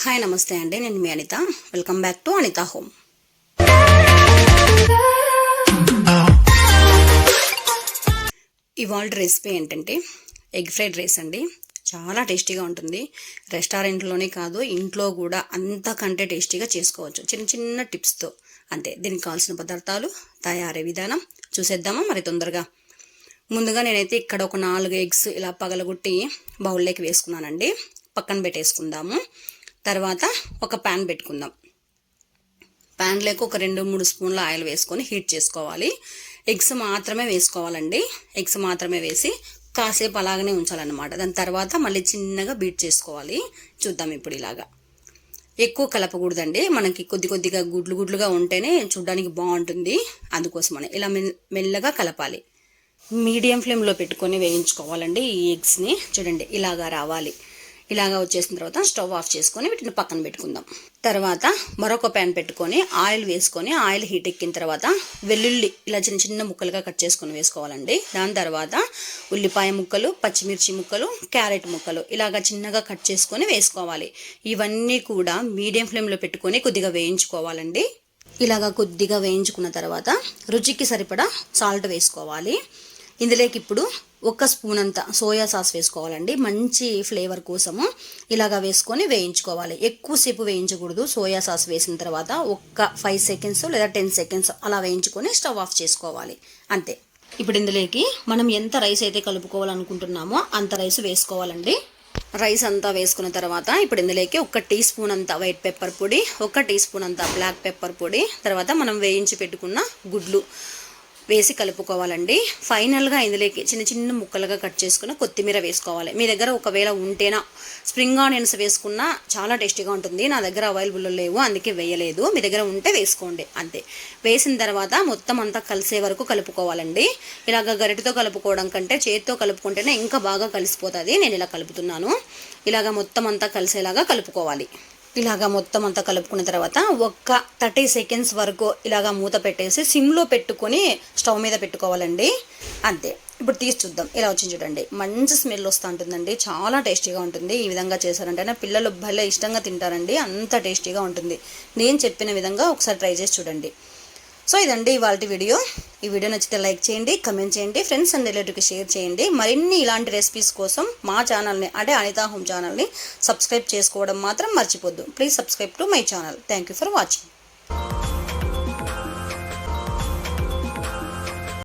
Hi నమస్తే అండి, నేను మీ Anitha. Welcome back to Anitha home. ఇవాళ రెసిపీ ఏంటంటే ఎగ్ ఫ్రైడ్ రైస్ అండి. చాలా టేస్టీగా ఉంటుంది. రెస్టారెంట్లోనే కాదు, ఇంట్లో కూడా అంతకంటే టేస్టీగా చేసుకోవచ్చు చిన్న చిన్న టిప్స్తో. అంతే. దీనికి కావాల్సిన పదార్థాలు, తయారీ విధానం చూసేద్దామా మరి తొందరగా. ముందుగా నేనైతే ఇక్కడ ఒక 4 ఎగ్స్ ఇలా పగలగొట్టి బౌల్లోకి వేసుకున్నానండి. పక్కన పెట్టేసుకుందాము. తర్వాత ఒక ప్యాన్ పెట్టుకుందాం. ప్యాన్లోకి ఒక 2-3 స్పూన్ల ఆయిల్ వేసుకొని హీట్ చేసుకోవాలి. ఎగ్స్ మాత్రమే వేసుకోవాలండి. ఎగ్స్ మాత్రమే వేసి కాసేపు అలాగనే ఉంచాలన్నమాట. దాని తర్వాత మళ్ళీ చిన్నగా బీట్ చేసుకోవాలి. చూద్దాం ఇప్పుడు. ఇలాగా ఎక్కువ కలపకూడదండి. మనకి కొద్దిగా గుడ్లుగా ఉంటేనే చూడడానికి బాగుంటుంది. అందుకోసమని ఇలా మెల్లగా కలపాలి. మీడియం ఫ్లేమ్లో పెట్టుకొని వేయించుకోవాలండి ఈ ఎగ్స్ని. చూడండి ఇలాగా రావాలి. ఇలాగా వచ్చేసిన తర్వాత స్టవ్ ఆఫ్ చేసుకొని వీటిని పక్కన పెట్టుకుందాం. తర్వాత మరొక ప్యాన్ పెట్టుకొని ఆయిల్ వేసుకొని, ఆయిల్ హీట్ ఎక్కిన తర్వాత వెల్లుల్లి ఇలా చిన్న చిన్న ముక్కలుగా కట్ చేసుకొని వేసుకోవాలండి. దాని తర్వాత ఉల్లిపాయ ముక్కలు, పచ్చిమిర్చి ముక్కలు, క్యారెట్ ముక్కలు ఇలాగా చిన్నగా కట్ చేసుకొని వేసుకోవాలి. ఇవన్నీ కూడా మీడియం ఫ్లేమ్లో పెట్టుకొని కొద్దిగా వేయించుకోవాలండి. ఇలాగా కొద్దిగా వేయించుకున్న తర్వాత రుచికి సరిపడా సాల్ట్ వేసుకోవాలి. ఇందులోకి ఇప్పుడు 1 స్పూన్ అంత సోయా సాస్ వేసుకోవాలండి, మంచి ఫ్లేవర్ కోసము. ఇలాగా వేసుకొని వేయించుకోవాలి. ఎక్కువసేపు వేయించకూడదు. సోయా సాస్ వేసిన తర్వాత ఒక 5 సెకండ్స్ లేదా 10 సెకండ్స్ అలా వేయించుకొని స్టవ్ ఆఫ్ చేసుకోవాలి. అంతే. ఇప్పుడు ఇందులోకి మనం ఎంత రైస్ అయితే కలుపుకోవాలనుకుంటున్నామో అంత రైస్ వేసుకోవాలండి. రైస్ అంతా వేసుకున్న తర్వాత ఇప్పుడు ఇందులోకి 1 టీ స్పూన్ అంత వైట్ పెప్పర్ పొడి, 1 టీ స్పూన్ అంత బ్లాక్ పెప్పర్ పొడి, తర్వాత మనం వేయించి పెట్టుకున్న గుడ్లు వేసి కలుపుకోవాలండి. ఫైనల్గా ఇందులోకి చిన్న చిన్న ముక్కలుగా కట్ చేసుకున్న కొత్తిమీర వేసుకోవాలి. మీ దగ్గర ఒకవేళ ఉంటేనా స్ప్రింగ్ ఆనియన్స్ వేసుకున్నా చాలా టేస్టీగా ఉంటుంది. నా దగ్గర అవైలబుల్ లేవు, అందుకే వేయలేదు. మీ దగ్గర ఉంటే వేసుకోండి. అంతే. వేసిన తర్వాత మొత్తం అంతా కలిసే వరకు కలుపుకోవాలండి. ఇలాగ గరిటెతో కలుపుకోవడం కంటే చేతితో కలుపుకుంటేనే ఇంకా బాగా కలిసిపోతుంది. నేను ఇలా కలుపుతున్నాను. ఇలాగ మొత్తం అంతా కలిసేలాగా కలుపుకోవాలి. ఇలాగా మొత్తం అంతా కలుపుకున్న తర్వాత ఒక 30 సెకండ్స్ వరకు ఇలాగా మూత పెట్టేసి సిమ్లో పెట్టుకొని స్టవ్ మీద పెట్టుకోవాలండి. అంతే. ఇప్పుడు తీసి చూద్దాం. ఇలా వచ్చింది చూడండి. మంచి స్మెల్ వస్తూ ఉంటుందండి. చాలా టేస్టీగా ఉంటుంది. ఈ విధంగా చేశారంటే పిల్లలు భలే ఇష్టంగా తింటారండి. అంత టేస్టీగా ఉంటుంది. నేను చెప్పిన విధంగా ఒకసారి ట్రై చేసి చూడండి. సో ఇదండి ఇవాళ వీడియో. ఈ వీడియో నచ్చితే లైక్ చేయండి, కమెంట్ చేయండి, ఫ్రెండ్స్ అండ్ రిలేటివ్కి షేర్ చేయండి. మరిన్ని ఇలాంటి రెసిపీస్ కోసం మా ఛానల్ని అంటే అనితా హోమ్ ఛానల్ని సబ్స్క్రైబ్ చేసుకోవడం మాత్రం మర్చిపోద్దు. Please subscribe to my channel. Thank you for watching.